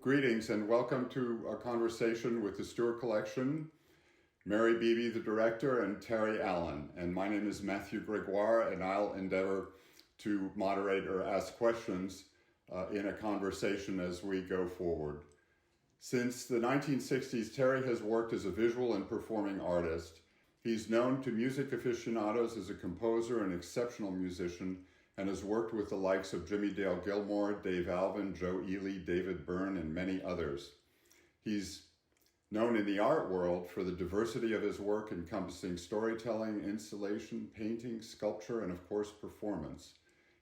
Greetings and welcome to a conversation with the Stuart Collection, Mary Beebe, the director, and Terry Allen. And my name is Mathieu Gregoire, and I'll endeavor to moderate or ask questions in a conversation as we go forward. Since the 1960s, Terry has worked as a visual and performing artist. He's known to music aficionados as a composer and exceptional musician, and has worked with the likes of Jimmy Dale Gilmore, Dave Alvin, Joe Ely, David Byrne, and many others. He's known in the art world for the diversity of his work encompassing storytelling, installation, painting, sculpture, and of course, performance.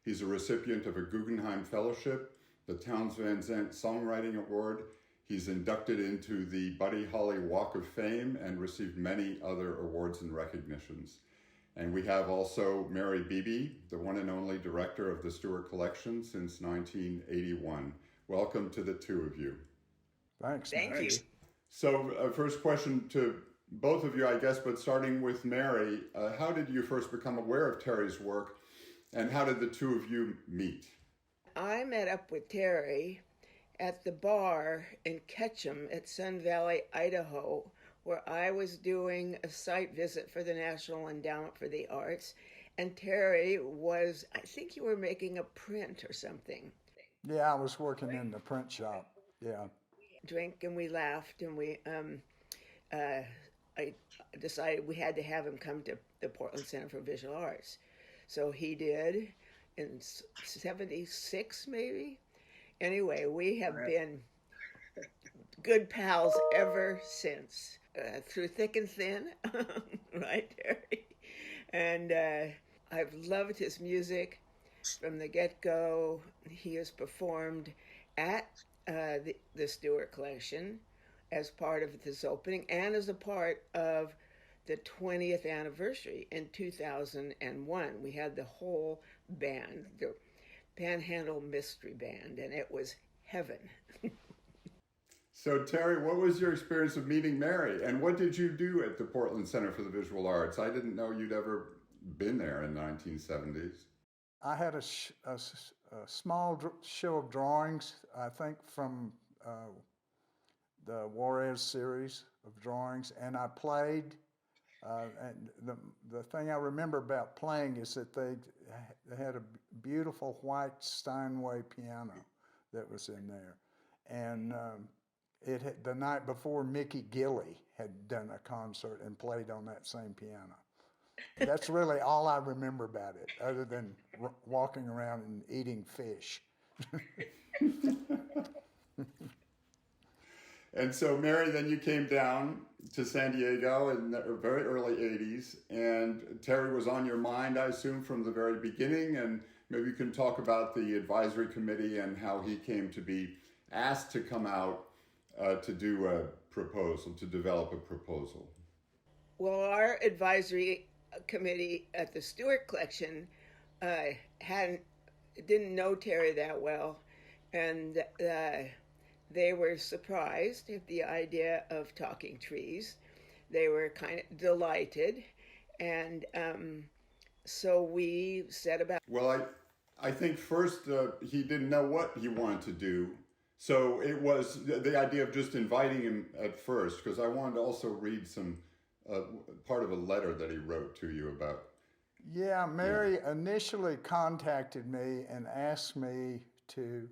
He's a recipient of a Guggenheim Fellowship, the Townes Van Zandt Songwriting Award. He's inducted into the Buddy Holly Walk of Fame and received many other awards and recognitions. And we have also Mary Beebe, the one and only director of the Stuart Collection since 1981. Welcome to the two of you. Thanks. Thank you. So first question to both of you, I guess, but starting with Mary, how did you first become aware of Terry's work, and how did the two of you meet? I met up with Terry at the bar in Ketchum at Sun Valley, Idaho, where I was doing a site visit for the National Endowment for the Arts, and Terry was, I think you were making a print or something. Yeah, I was working in the print shop, yeah. Drink and we laughed, and I decided we had to have him come to the Portland Center for Visual Arts. So he did in 76 maybe. Anyway, we have been good pals ever since, through thick and thin, right, Terry? And I've loved his music from the get-go. He has performed at the Stuart Collection as part of this opening and as a part of the 20th anniversary in 2001. We had the whole band, the Panhandle Mystery Band, and it was heaven. So Terry, what was your experience of meeting Mary, and what did you do at the Portland Center for the Visual Arts? I didn't know you'd ever been there in the 1970s. I had a small show of drawings, I think from the Juarez series of drawings, and I played. And the thing I remember about playing is that they had a beautiful white Steinway piano that was in there, and the night before, Mickey Gilley had done a concert and played on that same piano. That's really all I remember about it, other than walking around and eating fish. And so, Mary, then you came down to San Diego in the very early 80s, and Terry was on your mind, I assume, from the very beginning, and maybe you can talk about the advisory committee and how he came to be asked to come out to do a proposal, to develop a proposal. Well, our advisory committee at the Stuart Collection didn't know Terry that well, and they were surprised at the idea of talking trees. They were kind of delighted, and so we set about. Well, I think first he didn't know what he wanted to do, so it was the idea of just inviting him at first, because I wanted to also read some part of a letter that he wrote to you about. Yeah, Mary initially contacted me and asked me to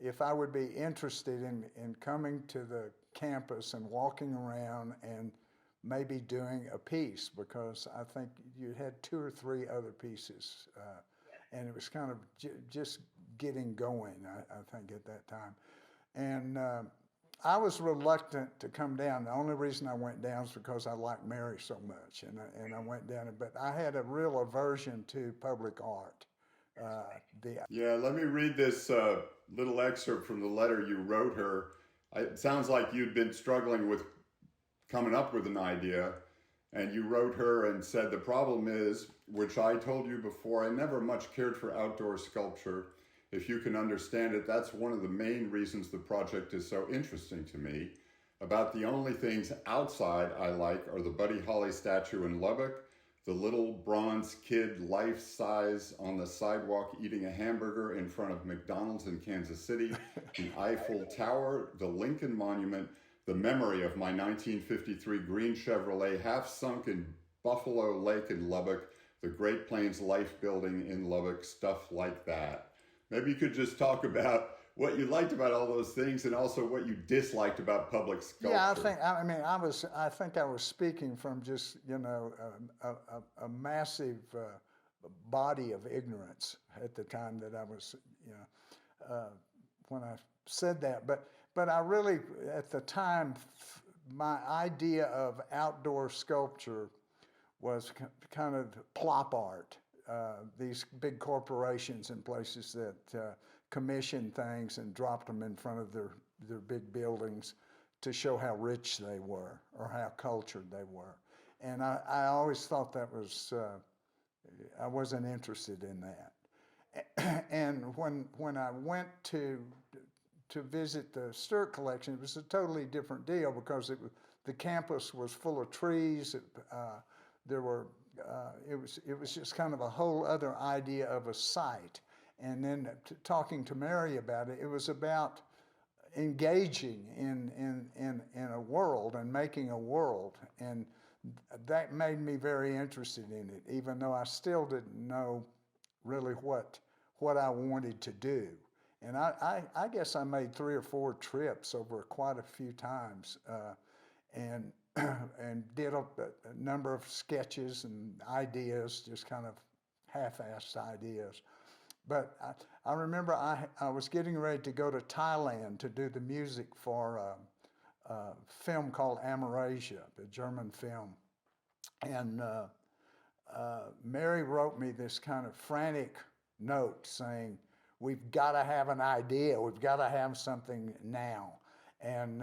if I would be interested in coming to the campus and walking around and maybe doing a piece, because I think you had 2 or 3 other pieces, and it was kind of just getting going, I think, at that time. And I was reluctant to come down. The only reason I went down is because I liked Mary so much, and I went down. But I had a real aversion to public art. Yeah, let me read this little excerpt from the letter you wrote her. It sounds like you'd been struggling with coming up with an idea, and you wrote her and said, "The problem is, which I told you before, I never much cared for outdoor sculpture. If you can understand it, that's one of the main reasons the project is so interesting to me. About the only things outside I like are the Buddy Holly statue in Lubbock, the little bronze kid life-size on the sidewalk eating a hamburger in front of McDonald's in Kansas City, the Eiffel Tower, the Lincoln Monument, the memory of my 1953 green Chevrolet half sunk in Buffalo Lake in Lubbock, the Great Plains Life Building in Lubbock, stuff like that. Maybe you could just talk about what you liked about all those things and also what you disliked about public sculpture. Yeah, I think I was speaking from just, a massive body of ignorance at the time that I was, when I said that. But I really, at the time, my idea of outdoor sculpture was kind of plop art. These big corporations and places that commission things and dropped them in front of their big buildings to show how rich they were or how cultured they were. And I always thought that was, I wasn't interested in that. And when I went to visit the Stuart Collection, it was a totally different deal because the campus was full of trees. It was just kind of a whole other idea of a site. And then talking to Mary about it, it was about engaging in a world and making a world. And that made me very interested in it, even though I still didn't know really what I wanted to do. And I guess I made 3 or 4 trips over quite a few times, and did a number of sketches and ideas, just kind of half-assed ideas. But I remember I was getting ready to go to Thailand to do the music for a film called Amerasia, the German film. And Mary wrote me this kind of frantic note saying, "We've got to have an idea. We've got to have something now." And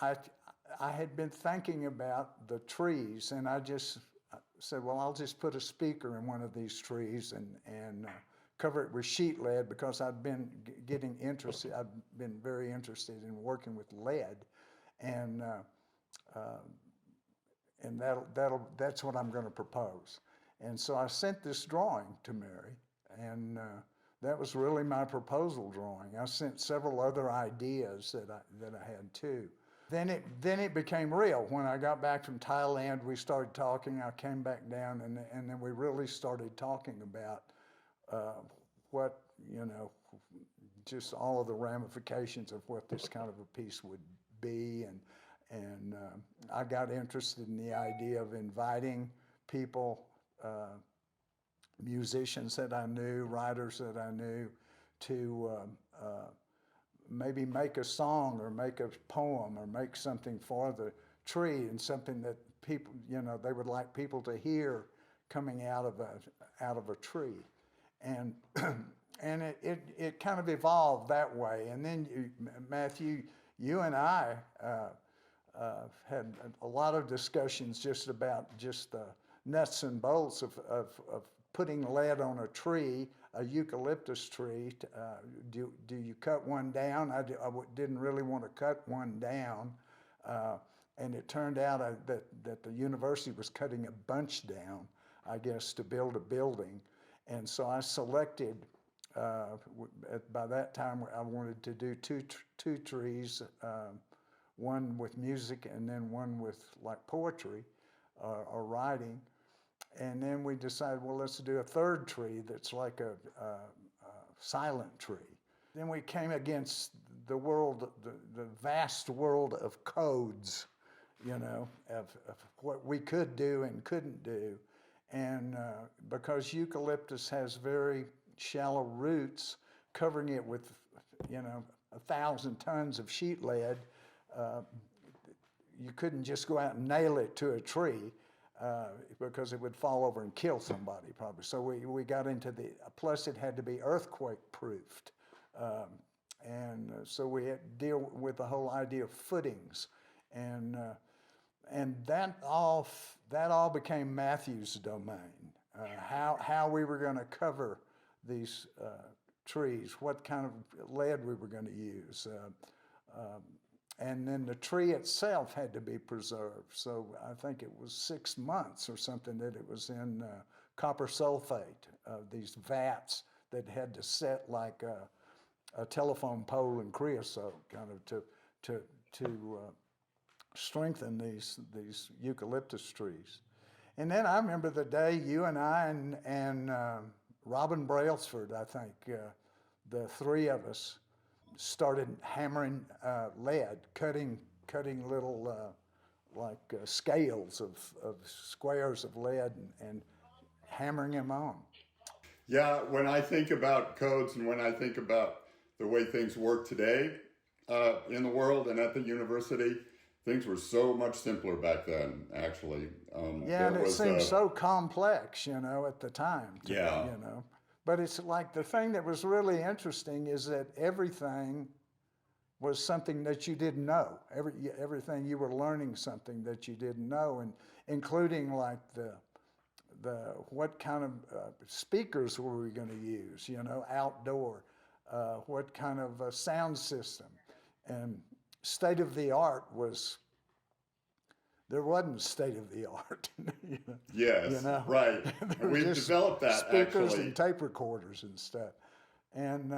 I had been thinking about the trees, and I just said, well, I'll just put a speaker in one of these trees and cover it with sheet lead, because I'd been getting interested. I've been very interested in working with lead, and that's what I'm going to propose. And so I sent this drawing to Mary, and that was really my proposal drawing. I sent several other ideas that I had too. Then it became real. When I got back from Thailand, we started talking. I came back down, and then we really started talking about what, just all of the ramifications of what this kind of a piece would be. And I got interested in the idea of inviting people, musicians that I knew, writers that I knew, to maybe make a song or make a poem or make something for the tree, and something that people, they would like people to hear coming out of a tree. And and it kind of evolved that way. And then Matthew, you and I had a lot of discussions just about just the nuts and bolts of putting lead on a tree, a eucalyptus tree. Do you cut one down? I didn't really want to cut one down, and it turned out that the university was cutting a bunch down, I guess, to build a building. And so I selected, by that time I wanted to do two trees, one with music and then one with like poetry or writing. And then we decided, well, let's do a third tree that's like a silent tree. Then we came against the world, the vast world of codes, of what we could do and couldn't do. And because eucalyptus has very shallow roots, covering it with, 1,000 tons of sheet lead, you couldn't just go out and nail it to a tree. Because it would fall over and kill somebody probably. So we got into plus it had to be earthquake proofed. And so we had to deal with the whole idea of footings. And that all became Matthew's domain. How we were going to cover these trees, what kind of lead we were going to use. and then the tree itself had to be preserved. So I think it was 6 months or something that it was in copper sulfate, these vats that had to set like a telephone pole in creosote, kind of to strengthen these eucalyptus trees. And then I remember the day you and I and Robin Brailsford, I think, the three of us started hammering lead, cutting little scales of squares of lead and hammering them on. Yeah, when I think about codes and when I think about the way things work today in the world and at the university, things were so much simpler back then, actually. Yeah, and it seemed so complex, at the time. Yeah. But it's like the thing that was really interesting is that everything was something that you didn't know. Everything you were learning something that you didn't know, and including like the what kind of speakers were we going to use, outdoor, what kind of sound system, and state of the art was. There wasn't state of the art. Yes, right. We've developed that speakers actually. And tape recorders and stuff, and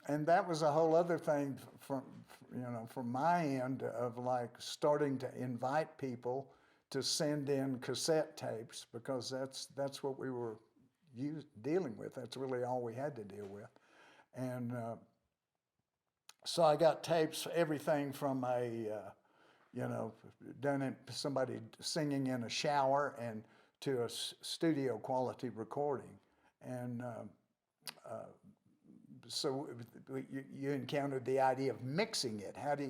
and that was a whole other thing from my end of like starting to invite people to send in cassette tapes, because that's what we were dealing with. That's really all we had to deal with, and so I got tapes, everything from done it, somebody singing in a shower and to a studio quality recording. And so you encountered the idea of mixing it. How do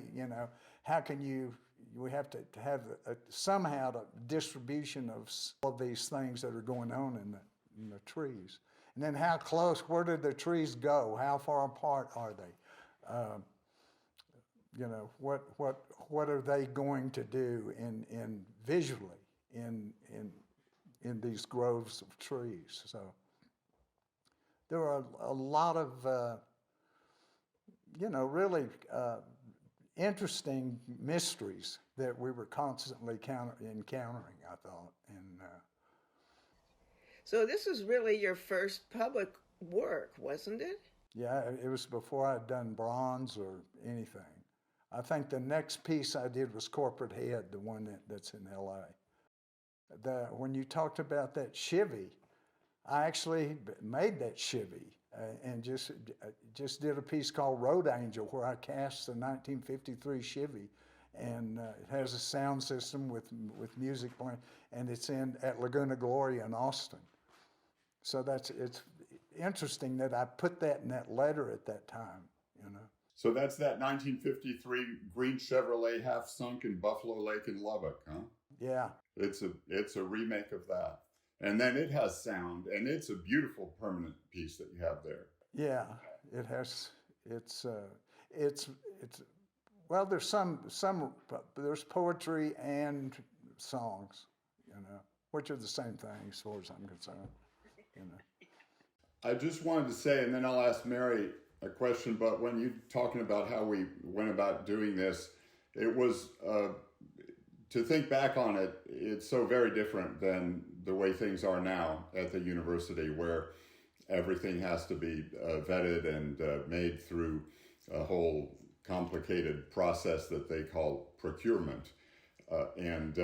how can we have to have somehow the distribution of all of these things that are going on in the trees. And then how close, where did the trees go? How far apart are they? What are they going to do in visually in these groves of trees? So there are a lot of really interesting mysteries that we were constantly encountering, I thought. And so this was really your first public work, wasn't it? yeah, it was before I'd done bronze or anything. I think the next piece I did was Corporate Head, the one that's in LA. When you talked about that Chivy, I actually made that Chivy and just did a piece called Road Angel, where I cast the 1953 Chivy, and it has a sound system with music playing, and it's at Laguna Gloria in Austin. So it's interesting that I put that in that letter at that time, So that's that 1953 green Chevrolet half sunk in Buffalo Lake in Lubbock, huh? Yeah. It's a remake of that. And then it has sound, and it's a beautiful permanent piece that you have there. Yeah, it has. It's well, there's there's poetry and songs, which are the same thing as far as I'm concerned, I just wanted to say, and then I'll ask Mary a question, but when you're talking about how we went about doing this, it was, to think back on it, it's so very different than the way things are now at the university, where everything has to be vetted and made through a whole complicated process that they call procurement. And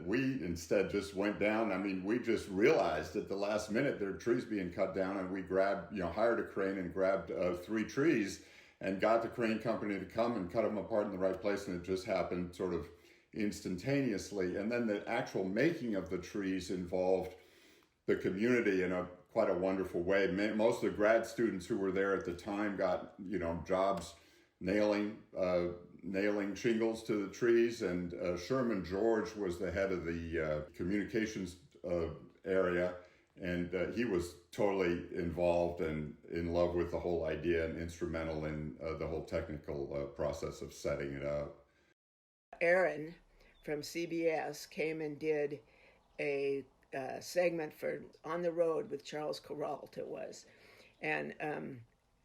we instead just went down. I mean, we just realized at the last minute there are trees being cut down, and we hired a crane and grabbed 3 trees and got the crane company to come and cut them apart in the right place. And it just happened sort of instantaneously. And then the actual making of the trees involved the community in quite a wonderful way. Most of the grad students who were there at the time got, jobs nailing shingles to the trees, and Sherman George was the head of the communications area, and he was totally involved and in love with the whole idea and instrumental in the whole technical process of setting it up. Aaron from CBS came and did a segment for On the Road with Charles Kuralt, it was. And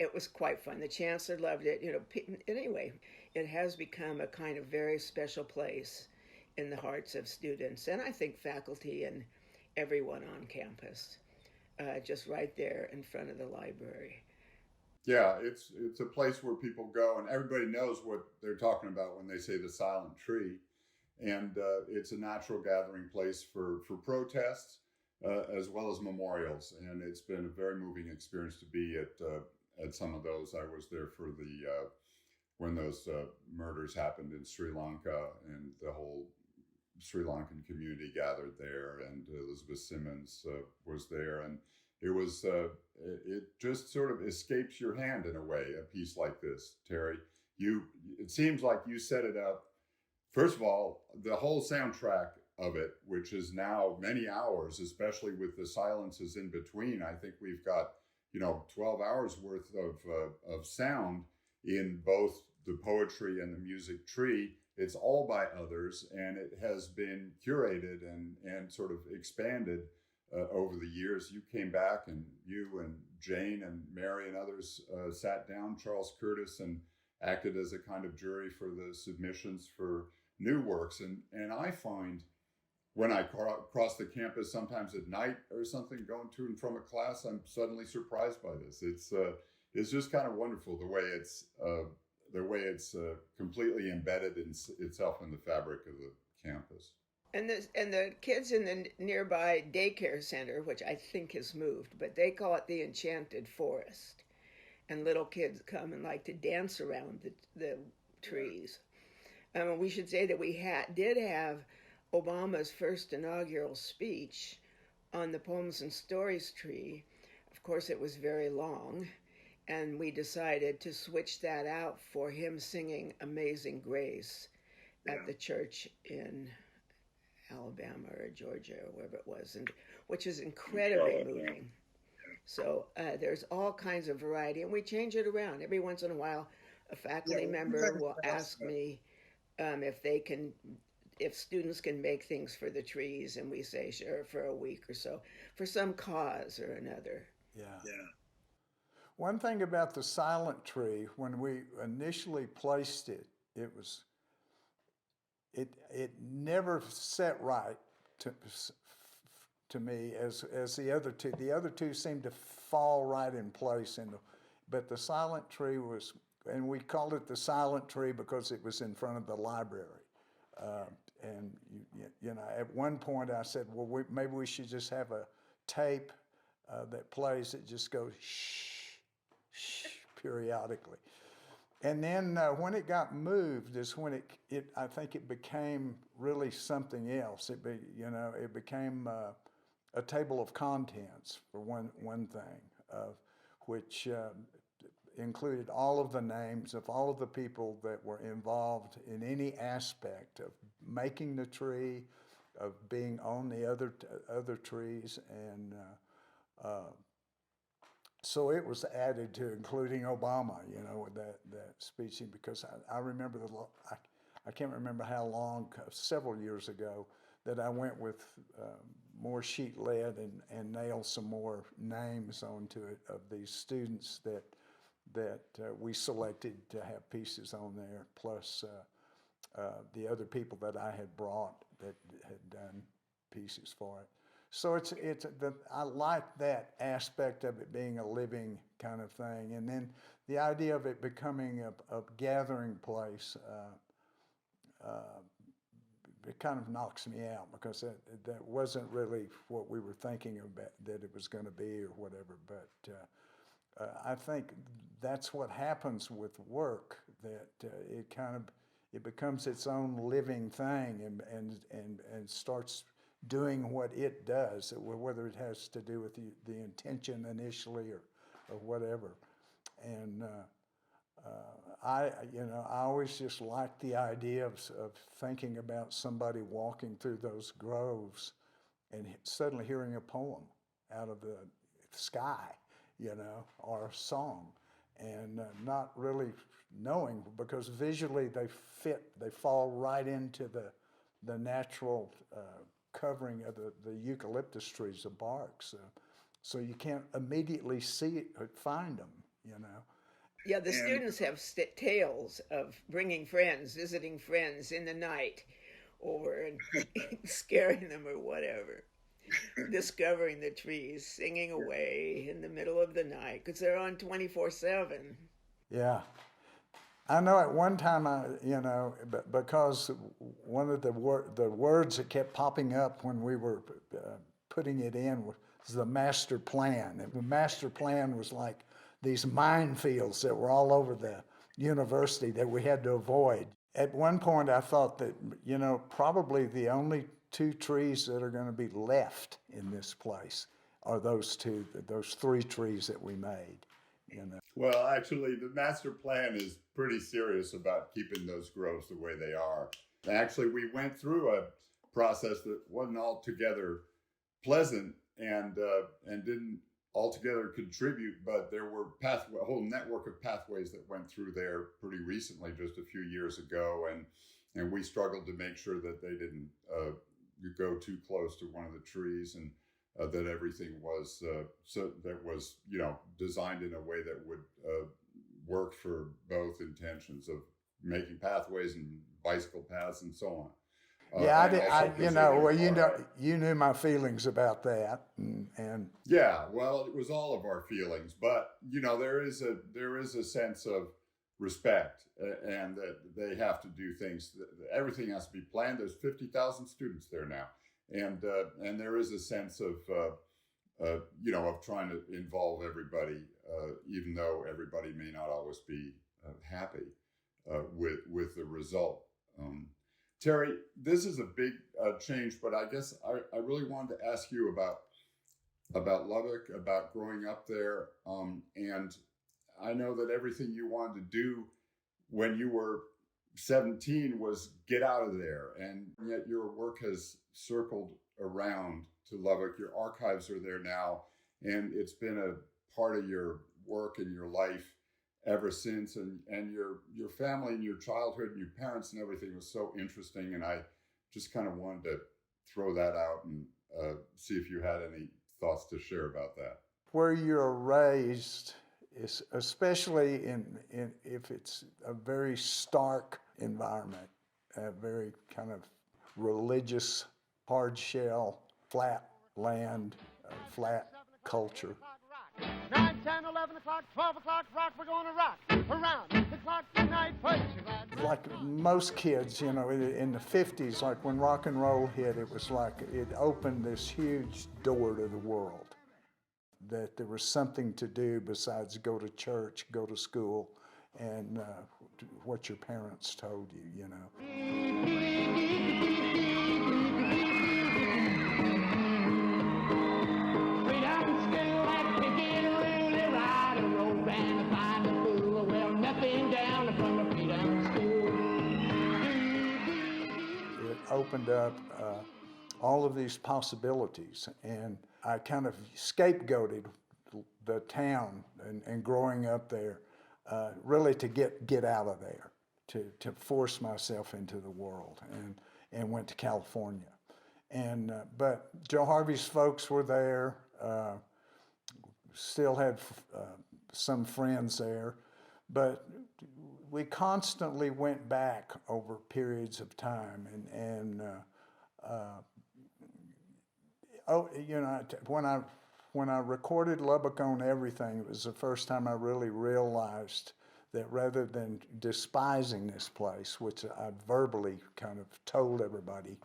it was quite fun. The chancellor loved it. Anyway, it has become a kind of very special place in the hearts of students, and I think faculty and everyone on campus, just right there in front of the library. Yeah, it's a place where people go, and everybody knows what they're talking about when they say the silent tree. And it's a natural gathering place for protests as well as memorials. And it's been a very moving experience to be at some of those. I was there for when those murders happened in Sri Lanka, and the whole Sri Lankan community gathered there, and Elizabeth Simmons was there, and it just sort of escapes your hand in a way. A piece like this, Terry, it seems like you set it up. First of all, the whole soundtrack of it, which is now many hours, especially with the silences in between. I think we've got 12 hours worth of sound in both the poetry and the music tree. It's all by others, and it has been curated and sort of expanded over the years. You came back, and you and Jane and Mary and others sat down, Charles Curtis, and acted as a kind of jury for the submissions for new works. And I find when I cross the campus, sometimes at night or something, going to and from a class, I'm suddenly surprised by this. It's just kind of wonderful the way it's completely embedded itself in the fabric of the campus. And the kids in the nearby daycare center, which I think has moved, but they call it the Enchanted Forest. And little kids come and like to dance around the trees. We should say that we did have Obama's first inaugural speech on the Poems and Stories tree. Of course, it was very long, and we decided to switch that out for him singing Amazing Grace at the church in Alabama or Georgia or wherever it was, which is incredibly moving. So there's all kinds of variety, and we change it around. Every once in a while, a faculty member will ask me if students can make things for the trees, and we say sure, for a week or so, for some cause or another. Yeah. One thing about the silent tree, when we initially placed it, it never set right to me as the other two. The other two seemed to fall right in place, but the silent tree was, and we called it the silent tree because it was in front of the library. And at one point I said, well, maybe we should just have a tape that plays. It just goes shh, shh periodically. And then when it got moved is when I think it became really something else. It became a table of contents for one thing, which included all of the names of all of the people that were involved in any aspect of making the tree, of being on the other trees, and so it was added to, including Obama, with that speech, because I remember I can't remember how long, several years ago, that I went with more sheet lead and nailed some more names onto it of these students that we selected to have pieces on there, plus the other people that I had brought that had done pieces for it. So I like that aspect of it being a living kind of thing, and then the idea of it becoming a gathering place. It kind of knocks me out, because that wasn't really what we were thinking about that it was going to be or whatever. But I think that's what happens with work, that it becomes its own living thing and starts doing what it does, whether it has to do with the intention initially or whatever. And I always just liked the idea of thinking about somebody walking through those groves and suddenly hearing a poem out of the sky, or a song, and not really knowing, because visually they fall right into the natural covering of the eucalyptus trees, the bark, so you can't immediately see it or find them, you know. Yeah, the students have tales of bringing friends, visiting friends in the night over and scaring them or whatever. Discovering the trees, singing away in the middle of the night because they're on 24/7. Yeah. I know at one time, because one of the words that kept popping up when we were putting it in was the master plan. And the master plan was like these minefields that were all over the university that we had to avoid. At one point, I thought that, probably the only two trees that are going to be left in this place are those three trees that we made. Well, actually, the master plan is pretty serious about keeping those groves the way they are. Actually, we went through a process that wasn't altogether pleasant and didn't altogether contribute, but there were a whole network of pathways that went through there pretty recently, just a few years ago, and we struggled to make sure that they didn't go too close to one of the trees, and that everything was designed in a way that would work for both intentions of making pathways and bicycle paths and so on. You knew my feelings about that, and yeah, well, it was all of our feelings, but there is a sense of respect, and that they have to do things. Everything has to be planned. There's 50,000 students there now, and there is a sense of trying to involve everybody, even though everybody may not always be happy with the result. Terry, this is a big change, but I guess I really wanted to ask you about Lubbock, about growing up there, and I know that everything you wanted to do when you were 17 was get out of there, and yet your work has circled around to Lubbock. Your archives are there now, and it's been a part of your work and your life ever since, and your family and your childhood and your parents and everything was so interesting, and I just kind of wanted to throw that out and see if you had any thoughts to share about that. Where you're raised is, especially if it's a very stark environment, a very kind of religious, hard shell, flat land, flat culture. 9, 10, 11 o'clock, 12 o'clock, rock, we're going to rock around the clock tonight. Like most kids, in the 50s, like when rock and roll hit, it was like it opened this huge door to the world. That there was something to do besides go to church, go to school, and what your parents told you, It opened up all of these possibilities, and I kind of scapegoated the town and growing up there, really to get out of there, to force myself into the world, and went to California. And but Joe Harvey's folks were there, still had some friends there, but we constantly went back over periods of time, when I recorded Lubbock on Everything, it was the first time I really realized that rather than despising this place, which I verbally kind of told everybody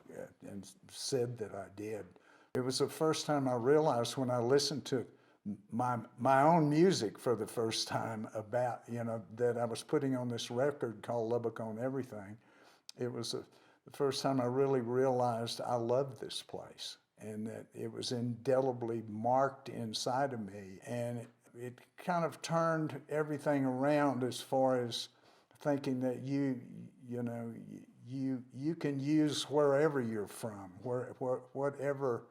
and said that I did, it was the first time I realized when I listened to my own music for the first time about, that I was putting on this record called Lubbock on Everything. It was the first time I really realized I loved this place, and that it was indelibly marked inside of me. And it kind of turned everything around as far as thinking that you can use wherever you're from, whatever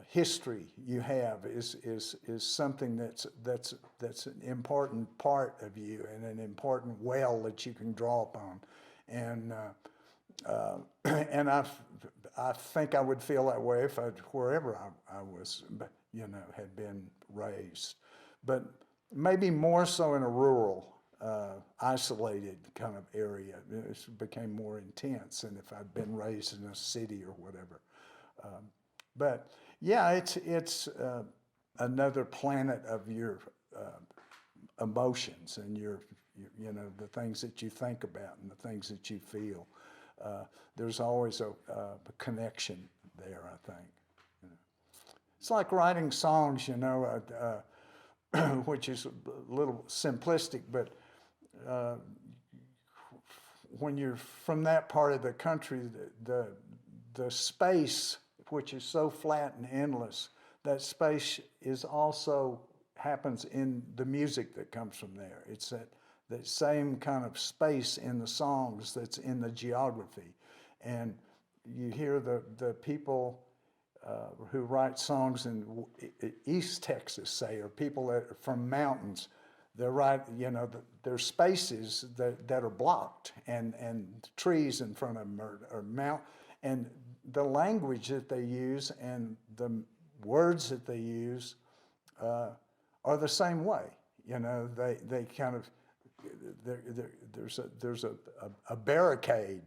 history you have is something that's an important part of you and an important well that you can draw upon. And I think I would feel that way if wherever I was, had been raised. But maybe more so in a rural, isolated kind of area. It became more intense than if I'd been raised in a city or whatever. But yeah, it's another planet of your emotions and your the things that you think about and the things that you feel. There's always a connection there, I think. It's like writing songs, which is a little simplistic, but when you're from that part of the country, the space, which is so flat and endless, that space is also happens in the music that comes from there. It's that same kind of space in the songs that's in the geography. And you hear the people who write songs in East Texas, say, or people that are from mountains, they're right, there's spaces that are blocked and trees in front of them or and the language that they use and the words that they use are the same way. They kind of, there's a barricade,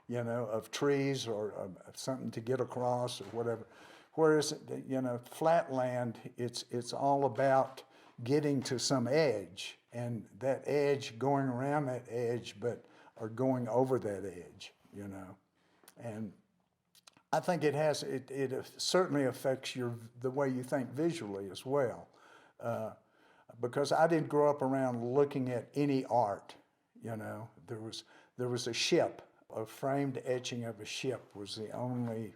of trees or something to get across or whatever. Whereas, flat land, it's all about getting to some edge, and that edge, going around that edge, or going over that edge, And I think it certainly affects the way you think visually as well. Because I didn't grow up around looking at any art, There was a ship. A framed etching of a ship was the only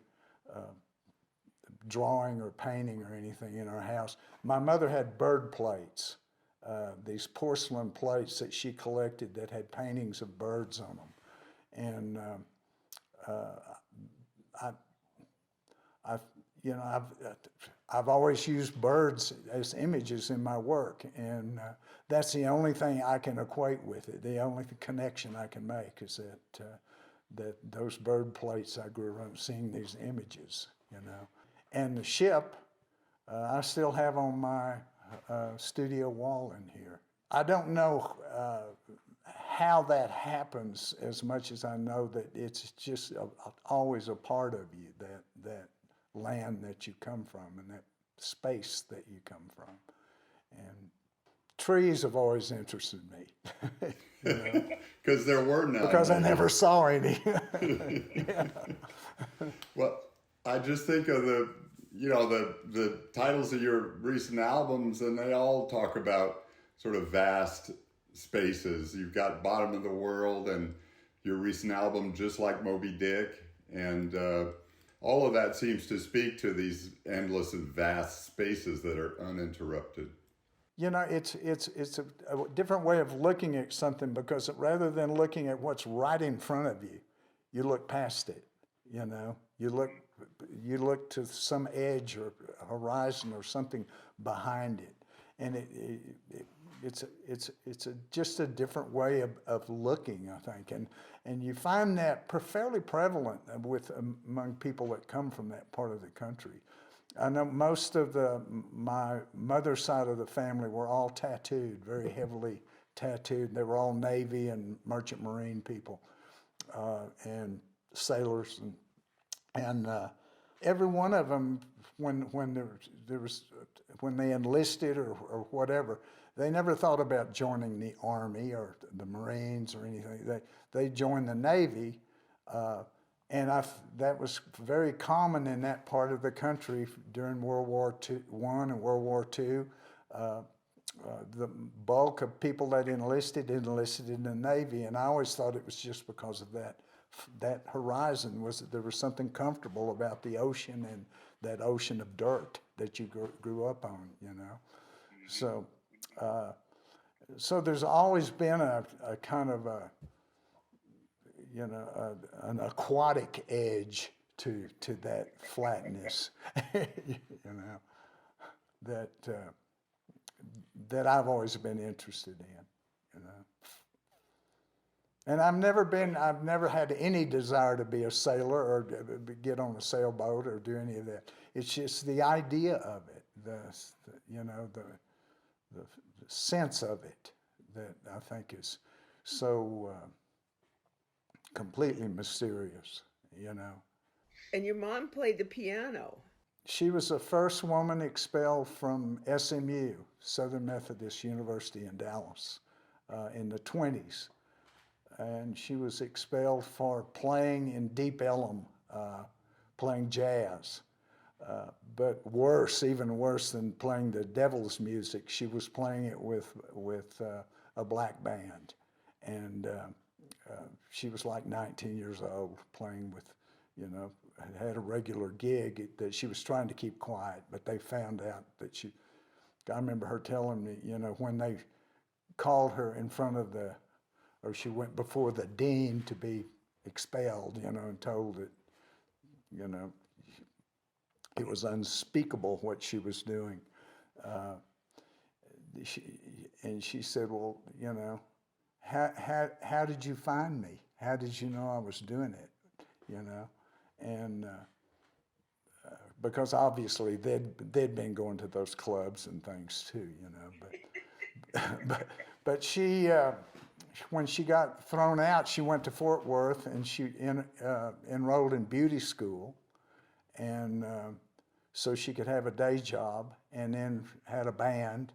drawing or painting or anything in our house. My mother had bird plates, these porcelain plates that she collected that had paintings of birds on them. And I've always used birds as images in my work, and that's the only thing I can equate with it. The only connection I can make is that those bird plates, I grew up seeing these images, And the ship, I still have on my studio wall in here. I don't know how that happens as much as I know that it's just always a part of you, that land that you come from and that space that you come from. And trees have always interested me. Because there were none. Because I never saw any. Well, I just think of the titles of your recent albums, and they all talk about sort of vast spaces. You've got Bottom of the World and your recent album, Just Like Moby-Dick, and all of that seems to speak to these endless and vast spaces that are uninterrupted. It's a different way of looking at something, because rather than looking at what's right in front of you, you look past it. You look to some edge or horizon or something behind it, and it's just a different way of looking, I think, and you find that fairly prevalent among people that come from that part of the country. I know most of my mother's side of the family were all tattooed, very heavily tattooed. They were all Navy and Merchant Marine people, and sailors, and every one of them, when they enlisted or whatever, they never thought about joining the Army or the Marines or anything. They joined the Navy. And that was very common in that part of the country during World War I and World War II. The bulk of people that enlisted in the Navy, and I always thought it was just because of that horizon, was that there was something comfortable about the ocean and that ocean of dirt that you grew up on, So there's always been a kind of an aquatic edge to that flatness, that I've always been interested in, And I've never had any desire to be a sailor or get on a sailboat or do any of that. It's just the idea of it, the sense of it that I think is so completely mysterious, you know. And your mom played the piano. She was the first woman expelled from SMU, Southern Methodist University in Dallas, in the 20s. And she was expelled for playing in Deep Ellum, playing jazz. But worse, even worse than playing the devil's music, she was playing it with a black band. And she was like 19 years old, playing with, you know, had a regular gig that she was trying to keep quiet, but they found out that she, I remember her telling me, you know, when they called her in front of or she went before the dean to be expelled, you know, and told that, you know, it was unspeakable what she was doing. And she said, well, you know, how did you find me? How did you know I was doing it, you know? And because obviously they'd been going to those clubs and things too, you know. But she, when she got thrown out, she went to Fort Worth and she enrolled in beauty school, and so she could have a day job, and then had a band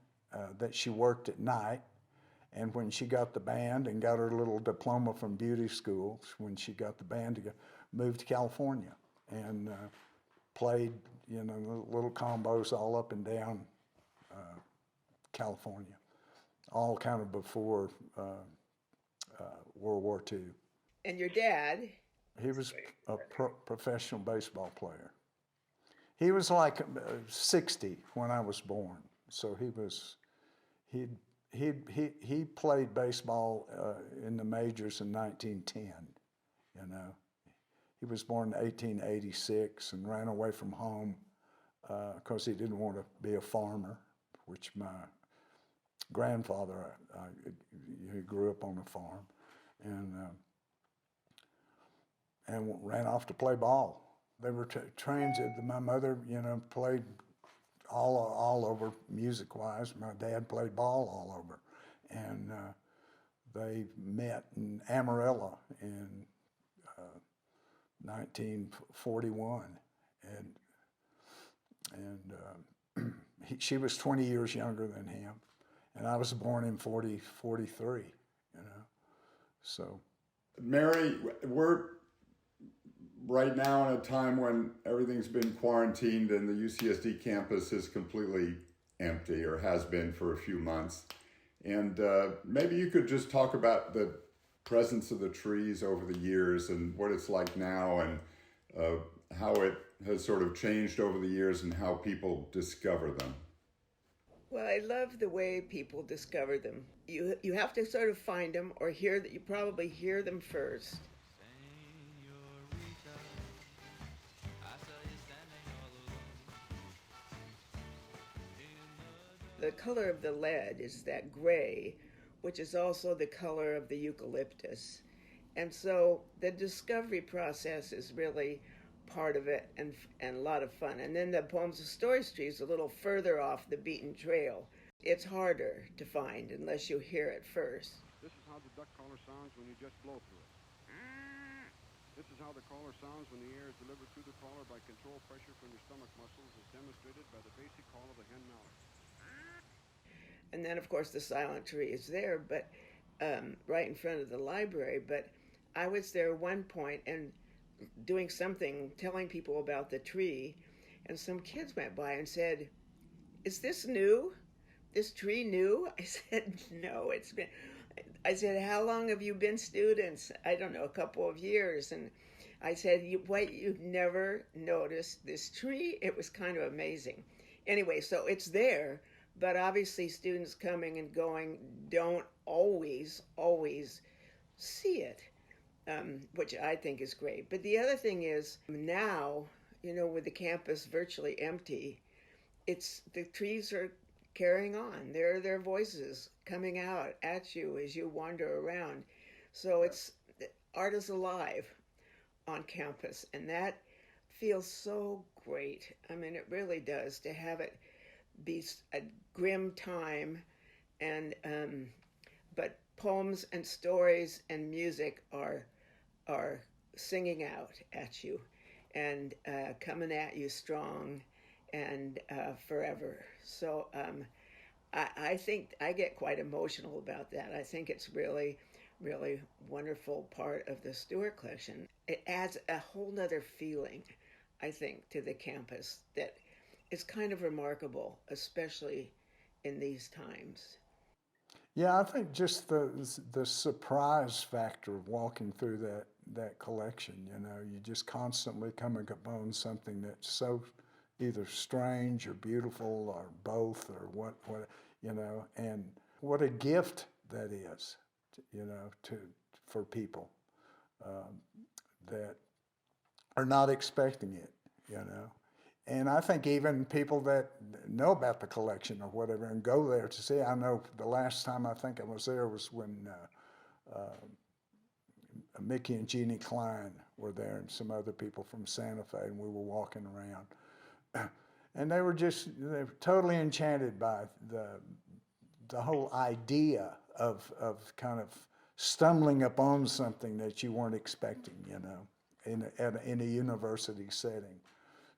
that she worked at night. And when she got the band and got her little diploma from beauty school, when she got the band to moved to California and played, you know, little combos all up and down California, all kind of before World War II. And your dad? He was a professional baseball player. He was like 60 when I was born, so he played baseball in the majors in 1910, you know. He was born in 1886 and ran away from home because he didn't want to be a farmer, which my grandfather, he grew up on a farm, and ran off to play ball. They were trained. My mother, you know, played all over music-wise. My dad played ball all over, and they met in Amarillo in 1941, and she was 20 years younger than him, and I was born in 43, you know. So, Mary, we're right now in a time when everything's been quarantined and the UCSD campus is completely empty, or has been for a few months. And maybe you could just talk about the presence of the trees over the years and what it's like now, and how it has sort of changed over the years and how people discover them. Well, I love the way people discover them. You have to sort of find them, or hear that you probably hear them first. The color of the lead is that gray, which is also the color of the eucalyptus. And so the discovery process is really part of it, and a lot of fun. And then the Poems of Stories tree is a little further off the beaten trail. It's harder to find unless you hear it first. This is how the duck caller sounds when you just blow through it. This is how the caller sounds when the air is delivered through the caller by controlled pressure from your stomach muscles, as demonstrated by the basic call of the hen mallard. And then, of course, the silent tree is there, but right in front of the library. But I was there at one point and doing something, telling people about the tree, and some kids went by and said, "Is this new? This tree new?" I said, "No, it's been." I said, "How long have you been students?" "I don't know, a couple of years." And I said, you've never noticed this tree?" It was kind of amazing. Anyway, so it's there, but obviously students coming and going don't always see it, which I think is great. But the other thing is, now, you know, with the campus virtually empty, the trees are carrying on. There are their voices coming out at you as you wander around. So art is alive on campus, and that feels so great. I mean, it really does, to have it be a grim time and but poems and stories and music are singing out at you and coming at you strong and forever. So I think I get quite emotional about that. I think it's really, really wonderful part of the Stuart Collection. It adds a whole nother feeling, I think, to the campus that is kind of remarkable, especially in these times. Yeah, I think just the surprise factor of walking through that collection, you know, you just constantly coming upon something that's so either strange or beautiful or both or what you know, and what a gift that is, you know, for people that are not expecting it, you know. And I think even people that know about the collection or whatever and go there to see, I know the last time I think I was there was when Mickey and Jeannie Klein were there and some other people from Santa Fe, and we were walking around. And they were totally enchanted by the whole idea of kind of stumbling upon something that you weren't expecting, you know, in a university setting.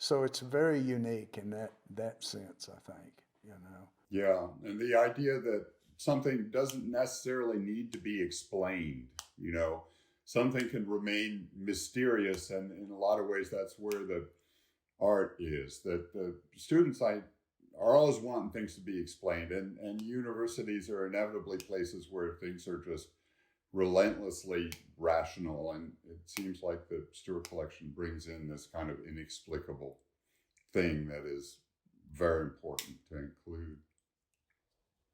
So it's very unique in that sense, I think, you know. Yeah, and the idea that something doesn't necessarily need to be explained, you know, something can remain mysterious, and in a lot of ways that's where the art is. That the students are always wanting things to be explained, and universities are inevitably places where things are just relentlessly rational, and it seems like the Stuart Collection brings in this kind of inexplicable thing that is very important to include.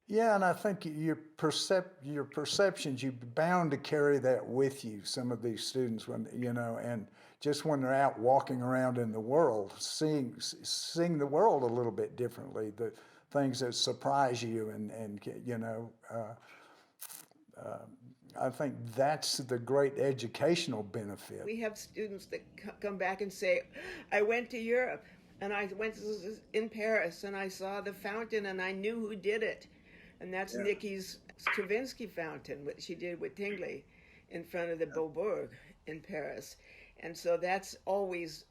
Yeah, and I think your perceptions, you're bound to carry that with you. Some of these students, when you know, and just when they're out walking around in the world, seeing the world a little bit differently, the things that surprise you, and you know. I think that's the great educational benefit. We have students that come back and say, I went to Europe and I went in Paris and I saw the fountain and I knew who did it. And that's Nikki's Stravinsky fountain, what she did with Tingley in front of the Beaubourg in Paris. And so that's always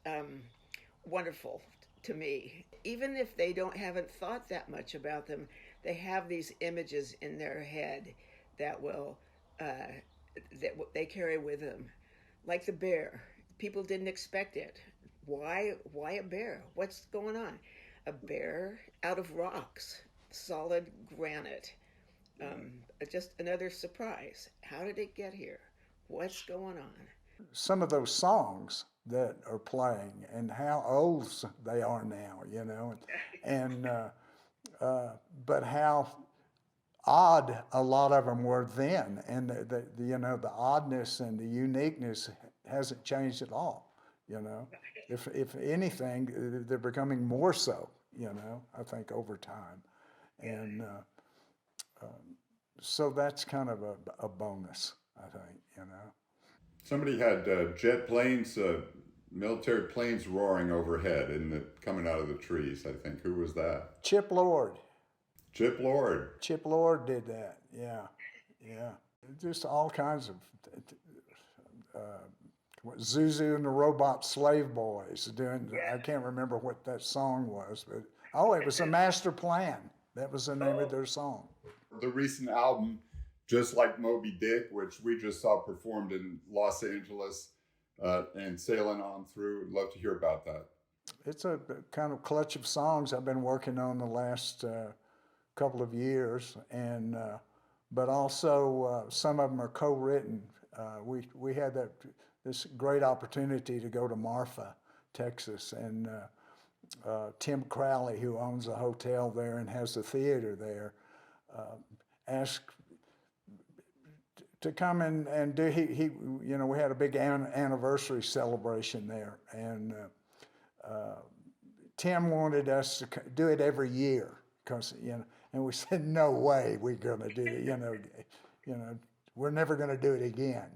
wonderful to me. Even if they haven't thought that much about them, they have these images in their head that will that they carry with them, like the bear. People didn't expect it. Why a bear? What's going on? A bear out of rocks, solid granite. Just another surprise. How did it get here? What's going on? Some of those songs that are playing and how old they are now, you know, and but how odd a lot of them were then, and you know, the oddness and the uniqueness hasn't changed at all, you know. If anything, they're becoming more so, you know, I think over time, and so that's kind of a bonus, I think, you know. Somebody had jet planes, military planes roaring overhead and coming out of the trees, I think. Who was that? Chip Lord. Chip Lord. Chip Lord did that, yeah. Just all kinds of, Zuzu and the Robot Slave Boys doing, I can't remember what that song was, but, it was a Master Plan. That was the name of their song. The recent album, Just Like Moby-Dick, which we just saw performed in Los Angeles and sailing on through. I'd love to hear about that. It's a kind of clutch of songs I've been working on the last couple of years, and but also some of them are co-written. We had this great opportunity to go to Marfa, Texas, and Tim Crowley, who owns a hotel there and has a theater there, asked to come and do. He you know, we had a big anniversary celebration there, and Tim wanted us to do it every year, because, you know, and we said, no way we're going to do it, you know, we're never going to do it again,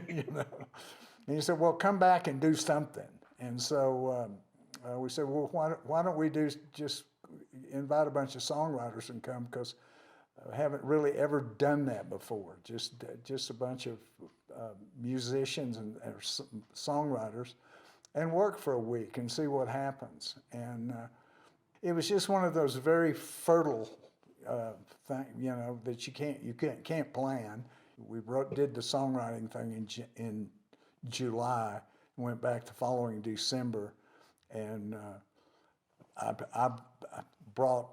you know. And he said, well, come back and do something. And so we said, well, why don't we just invite a bunch of songwriters and come, because haven't really ever done that before. Just a bunch of musicians and songwriters, and work for a week and see what happens. And it was just one of those very fertile thing, you know, that you can't plan. We did the songwriting thing in July, went back the following December, and I brought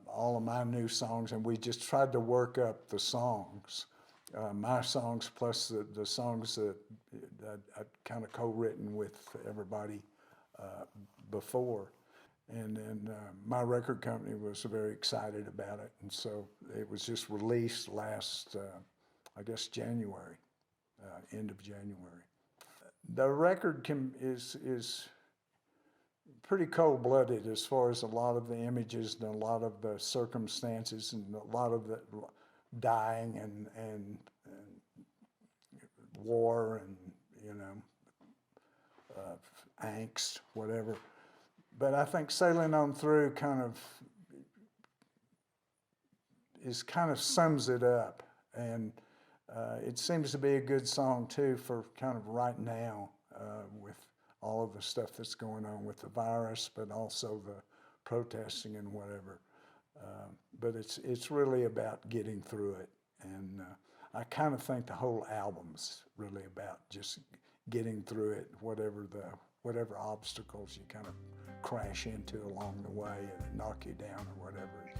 all of my new songs, and we just tried to work up the songs, my songs plus the songs that I'd kind of co-written with everybody before. And then my record company was very excited about it, and so it was just released last, I guess, January, end of January. The record is pretty cold-blooded as far as a lot of the images and a lot of the circumstances and a lot of the dying and war and, you know, angst, whatever. But I think Sailing On Through kind of sums it up, and it seems to be a good song too for kind of right now with all of the stuff that's going on with the virus, but also the protesting and whatever. But it's really about getting through it, and I kind of think the whole album's really about just getting through it, whatever obstacles you kind of crash into along the way and knock you down or whatever.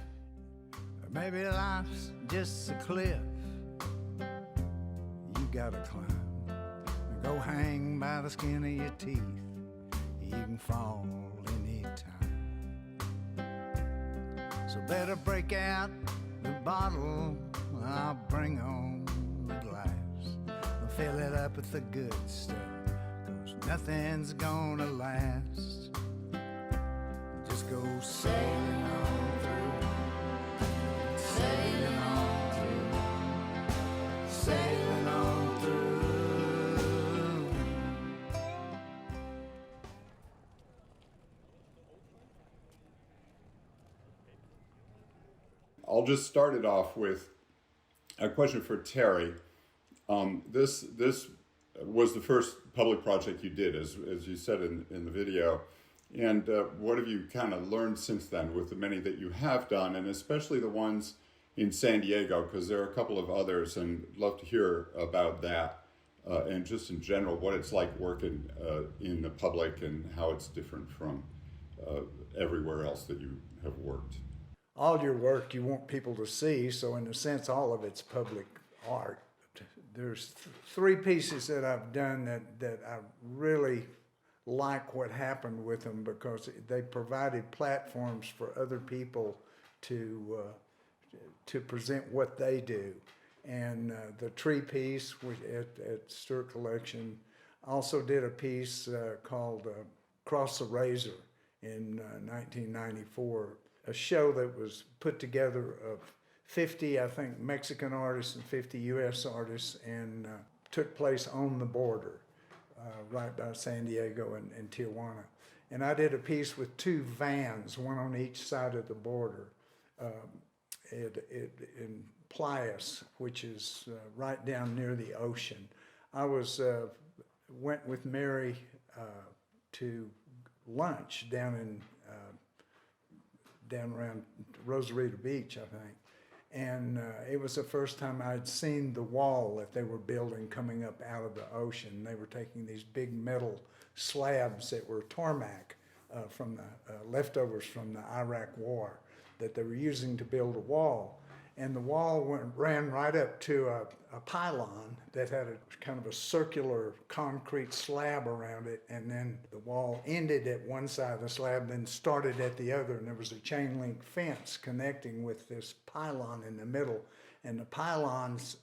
Maybe life's just a cliff you gotta climb. Go hang by the skin of your teeth. You can fall anytime. So better break out the bottle. I'll bring on the glass. We'll fill it up with the good stuff, 'cause nothing's gonna last. Just go sailing on through, sailing on through, sailing on through. I'll just start it off with a question for Terry. This was the first public project you did, as you said in the video. And what have you kind of learned since then with the many that you have done, and especially the ones in San Diego, because there are a couple of others, and I'd love to hear about that, and just in general, what it's like working in the public and how it's different from everywhere else that you have worked. All your work you want people to see, so in a sense, all of it's public art. There's three pieces that I've done that I really like what happened with them, because they provided platforms for other people to present what they do. And the tree piece at Stuart Collection, also did a piece called Cross the Razor in 1994, a show that was put together of 50, I think, Mexican artists and 50 U.S. artists, and took place on the border, right by San Diego and Tijuana. And I did a piece with two vans, one on each side of the border, in Playas, which is right down near the ocean. I went with Mary to lunch down around Rosarito Beach, I think. And it was the first time I'd seen the wall that they were building coming up out of the ocean. They were taking these big metal slabs that were tarmac from the leftovers from the Iraq War that they were using to build a wall. And the wall ran right up to a pylon that had a kind of a circular concrete slab around it, and then the wall ended at one side of the slab, then started at the other, and there was a chain link fence connecting with this pylon in the middle. And the pylons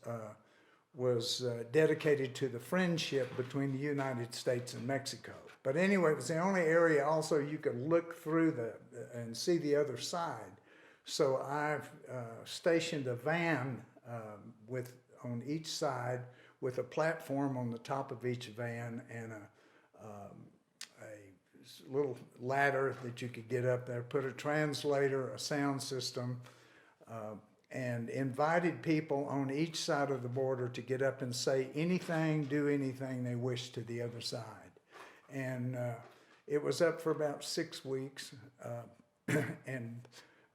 was dedicated to the friendship between the United States and Mexico. But anyway, it was the only area also you could look through and see the other side. So I've stationed a van on each side with a platform on the top of each van, and a little ladder that you could get up there, put a translator, a sound system, and invited people on each side of the border to get up and say anything, do anything they wished to the other side. And it was up for about 6 weeks, and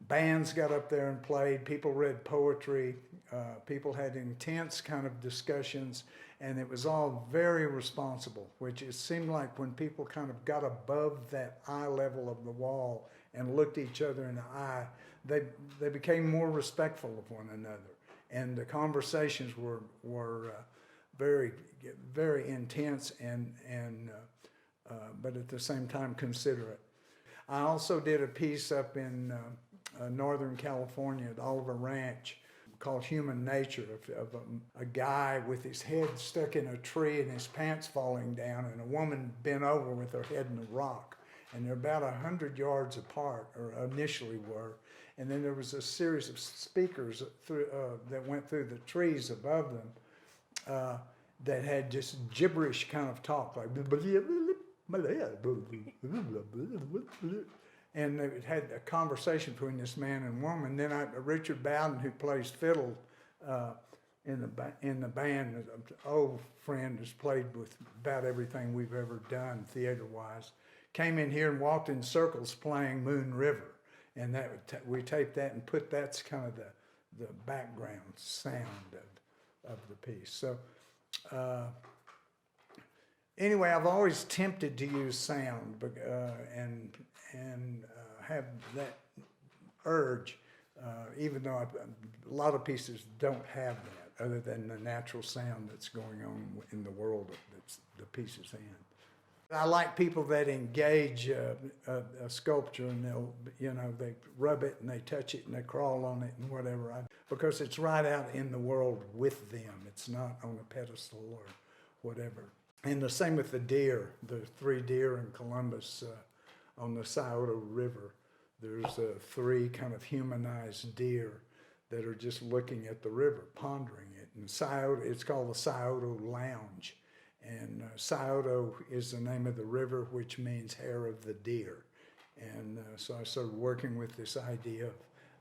bands got up there and played, people read poetry, people had intense kind of discussions, and it was all very responsible, which it seemed like when people kind of got above that eye level of the wall and looked each other in the eye, they became more respectful of one another. And the conversations were very, very intense but at the same time considerate. I also did a piece up in Northern California at Oliver Ranch called Human Nature, of a guy with his head stuck in a tree and his pants falling down, and a woman bent over with her head in a rock. And they're about 100 yards apart, or initially were. And then there was a series of speakers that went through the trees above them that had just gibberish kind of talk, like, and they had a conversation between this man and woman. Then Richard Bowden, who plays fiddle in the band, an old friend, has played with about everything we've ever done theater-wise, came in here and walked in circles playing Moon River. And we taped that and put that's kind of the background sound of the piece. So anyway, I've always tempted to use sound and have that urge, even though a lot of pieces don't have that, other than the natural sound that's going on in the world that's the piece is in. I like people that engage a sculpture, and they rub it and they touch it and they crawl on it and whatever, because it's right out in the world with them. It's not on a pedestal or whatever. And the same with the deer, the 3 deer in Columbus on the Scioto River. There's 3 kind of humanized deer that are just looking at the river, pondering it. And Scioto, it's called the Scioto Lounge. And Scioto is the name of the river, which means hair of the deer. And so I started working with this idea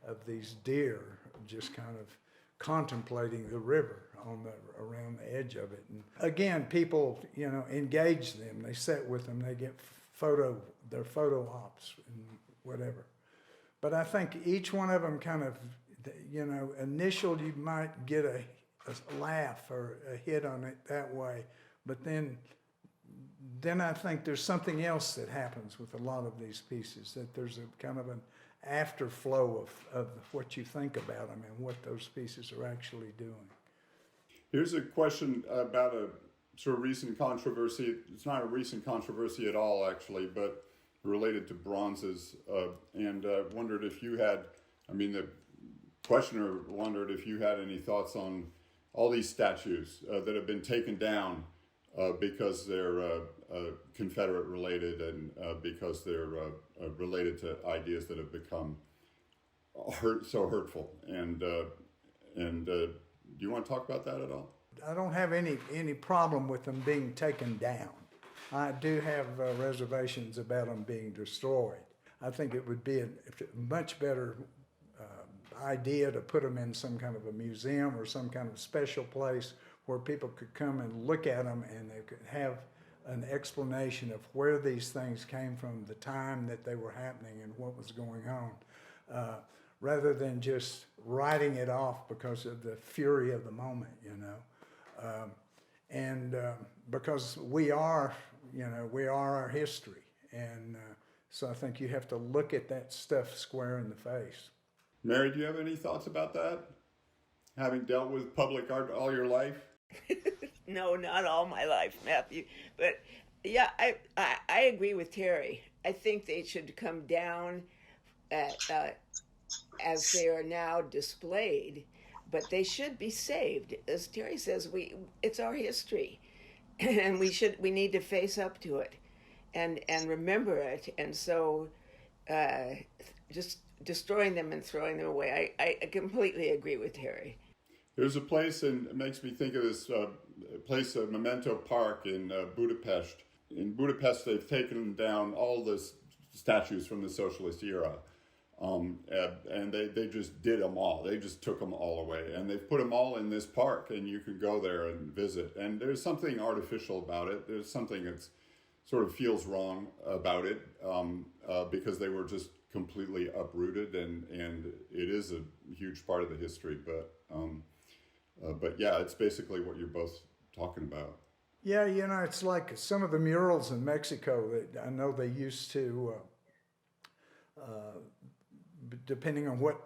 of these deer just kind of contemplating the river around the edge of it. And again, people, engage them. They sit with them. They get their photo ops and whatever. But I think each one of them kind of, initial you might get a laugh or a hit on it that way. But then I think there's something else that happens with a lot of these pieces, that there's a kind of an afterflow of what you think about them and what those pieces are actually doing. Here's a question about a sort of recent controversy. It's not a recent controversy at all, actually, but related to bronzes. And wondered if you had, the questioner wondered if you had any thoughts on all these statues that have been taken down because they're Confederate related and because they're related to ideas that have become so hurtful. And do you want to talk about that at all? I don't have any problem with them being taken down. I do have reservations about them being destroyed. I think it would be a much better idea to put them in some kind of a museum or some kind of special place where people could come and look at them and they could have an explanation of where these things came from, the time that they were happening and what was going on, rather than just writing it off because of the fury of the moment, because we are our history. And so I think you have to look at that stuff square in the face. Mary, do you have any thoughts about that? Having dealt with public art all your life? No, not all my life, Matthew. But yeah, I agree with Terry. I think they should come down as they are now displayed, but they should be saved. As Terry says, it's our history, and we need to face up to it and remember it. And so just destroying them and throwing them away, I completely agree with Terry. There's a place, and it makes me think of this place, Memento Park in Budapest. In Budapest, they've taken down all the statues from the socialist era. And they just did them all. They just took them all away, and they've put them all in this park, and you can go there and visit. And there's something artificial about it. There's something that's sort of feels wrong about it, because they were just completely uprooted, and it is a huge part of the history. But yeah, it's basically what you're both talking about. Yeah, it's like some of the murals in Mexico that I know they used to, depending on what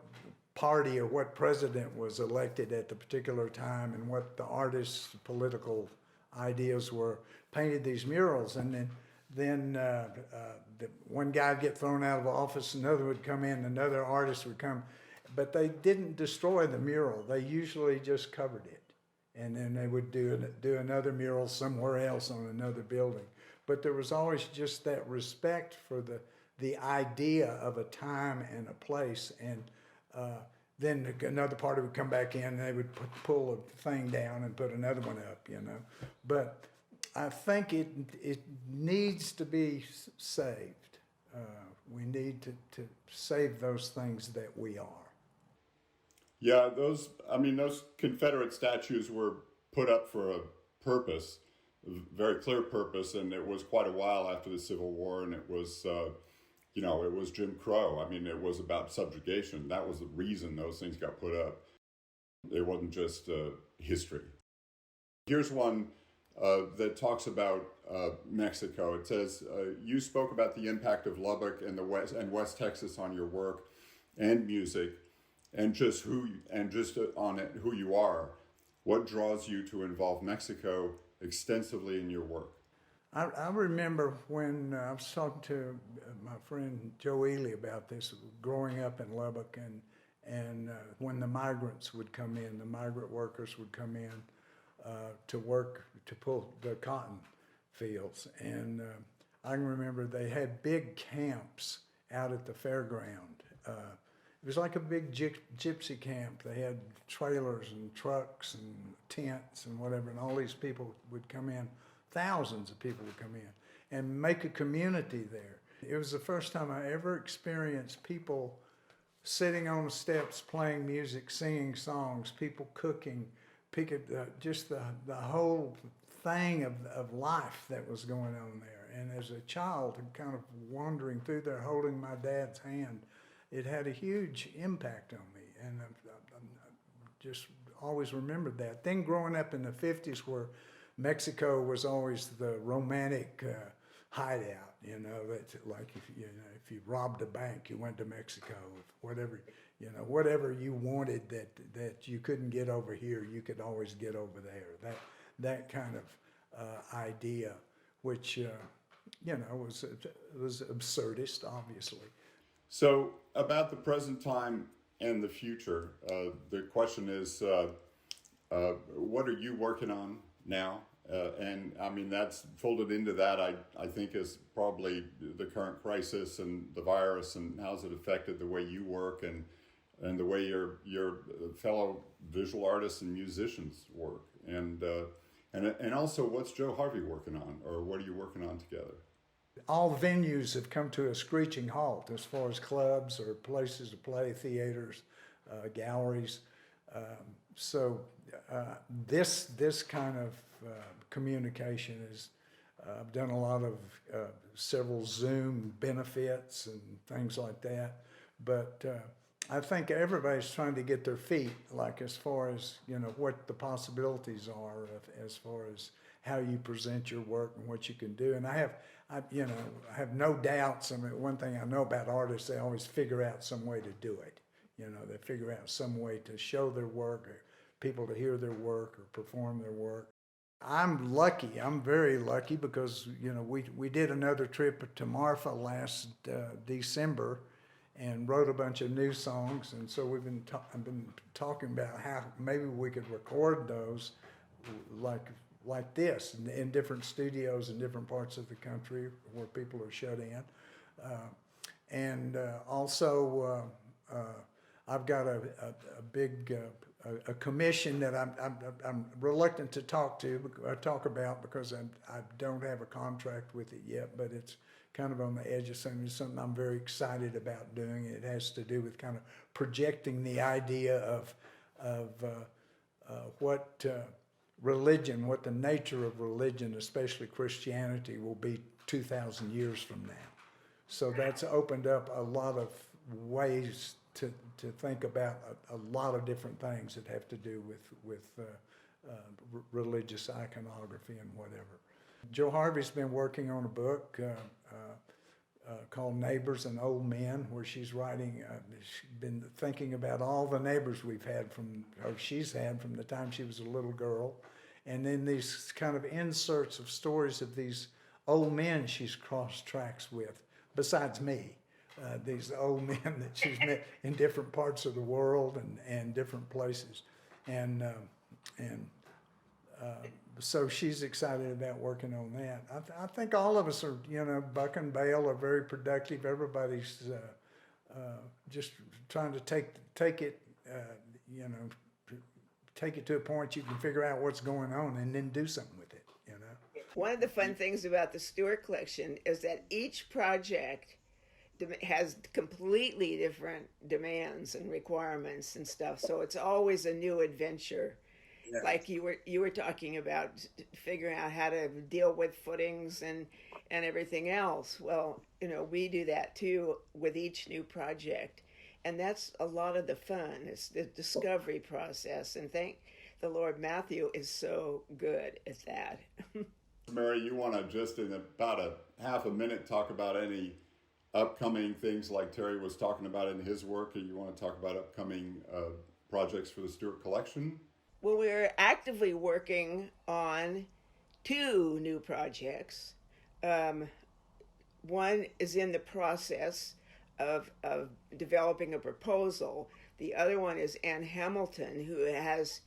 party or what president was elected at the particular time and what the artist's political ideas were, painted these murals, and then the one guy would get thrown out of office, another would come in, another artist would come, but they didn't destroy the mural. They usually just covered it, and then they would do another mural somewhere else on another building. But there was always just that respect for the idea of a time and a place, and then another party would come back in and they would pull a thing down and put another one up, But I think it needs to be saved. We need to save those things that we are. Yeah, those Confederate statues were put up for a purpose, a very clear purpose, and it was quite a while after the Civil War, and it was, it was Jim Crow. It was about subjugation. That was the reason those things got put up. It wasn't just history. Here's one that talks about Mexico. It says, you spoke about the impact of Lubbock and West Texas on your work and music, and just who you are. What draws you to involve Mexico extensively in your work? I remember when I was talking to my friend Joe Ely about this, growing up in Lubbock, and when the migrants would come in, the migrant workers would come in to work to pull the cotton fields. And I can remember they had big camps out at the fairground. It was like a big gypsy camp. They had trailers and trucks and tents and whatever, and all these people would come in. Thousands of people would come in and make a community there. It was the first time I ever experienced people sitting on the steps playing music, singing songs, people cooking, just the whole thing of life that was going on there. And as a child, kind of wandering through there, holding my dad's hand, it had a huge impact on me, and I just always remembered that. Then growing up in the 50s, where Mexico was always the romantic hideout, that's like if you robbed a bank, you went to Mexico. Whatever you wanted that you couldn't get over here, you could always get over there. That kind of idea, which was absurdist, obviously. So about the present time and the future, the question is, what are you working on now? And that's folded into that, I think, is probably the current crisis and the virus, and how's it affected the way you work and the way your fellow visual artists and musicians work. And also, what's Joe Harvey working on, or what are you working on together? All venues have come to a screeching halt as far as clubs or places to play, theaters, galleries. So this kind of communication is, I've done a lot of several Zoom benefits and things like that. But I think everybody's trying to get their feet, like as far as, what the possibilities are as far as how you present your work and what you can do. And I have no doubts. One thing I know about artists, they always figure out some way to do it. They figure out some way to show their work, or people to hear their work or perform their work. I'm lucky. I'm very lucky because, we did another trip to Marfa last December and wrote a bunch of new songs. And so I've been talking about how maybe we could record those like this in different studios in different parts of the country where people are shut in. Also, I've got a big a commission that I'm reluctant to talk about because I don't have a contract with it yet, but it's kind of on the edge of something. It's something I'm very excited about doing. It has to do with kind of projecting the idea of what religion, what the nature of religion, especially Christianity, will be 2,000 years from now. So that's opened up a lot of ways to think about a lot of different things that have to do with religious iconography and whatever. Jo Harvey's been working on a book called Neighbors and Old Men, where she's writing, she's been thinking about all the neighbors she's had from the time she was a little girl, and then these kind of inserts of stories of these old men she's crossed tracks with, besides me. These old men that she's met in different parts of the world and different places. So she's excited about working on that. I think all of us are, Buck and Bale are very productive. Everybody's just trying to take it, take it to a point you can figure out what's going on and then do something with it, One of the fun things about the Stuart Collection is that each project has completely different demands and requirements and stuff. So it's always a new adventure. Yes. Like you were talking about figuring out how to deal with footings and everything else. Well, we do that too with each new project. And that's a lot of the fun. It's the discovery process. And thank the Lord, Mathieu is so good at that. Mary, you want to just in about a half a minute talk about any upcoming things like Terry was talking about in his work, or you want to talk about upcoming projects for the Stuart Collection? Well, we're actively working on 2 new projects. One is in the process of developing a proposal. The other one is Ann Hamilton, who has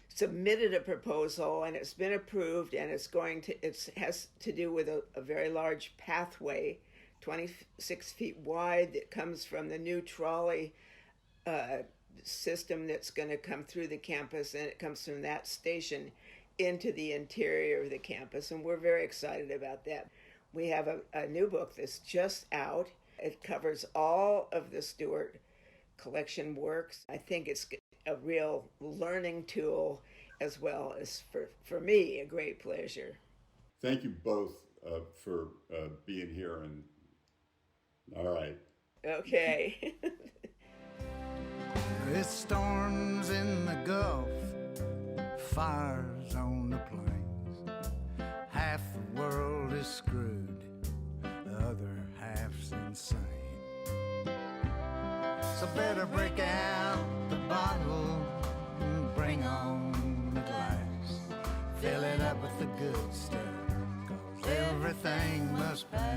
submitted a proposal and it's been approved, and it has to do with a very large pathway, 26 feet wide, that comes from the new trolley system that's going to come through the campus, and it comes from that station into the interior of the campus, and we're very excited about that. We have a new book that's just out. It covers all of the Stuart Collection works. I think it's a real learning tool, as well as for me, a great pleasure. Thank you both for being here. And all right. Okay. It's storms in the Gulf, fires on the plains. Half the world is screwed, the other half's insane. So better break out the bottle and bring on the glass. Fill it up with the good stuff, 'cause everything must pass.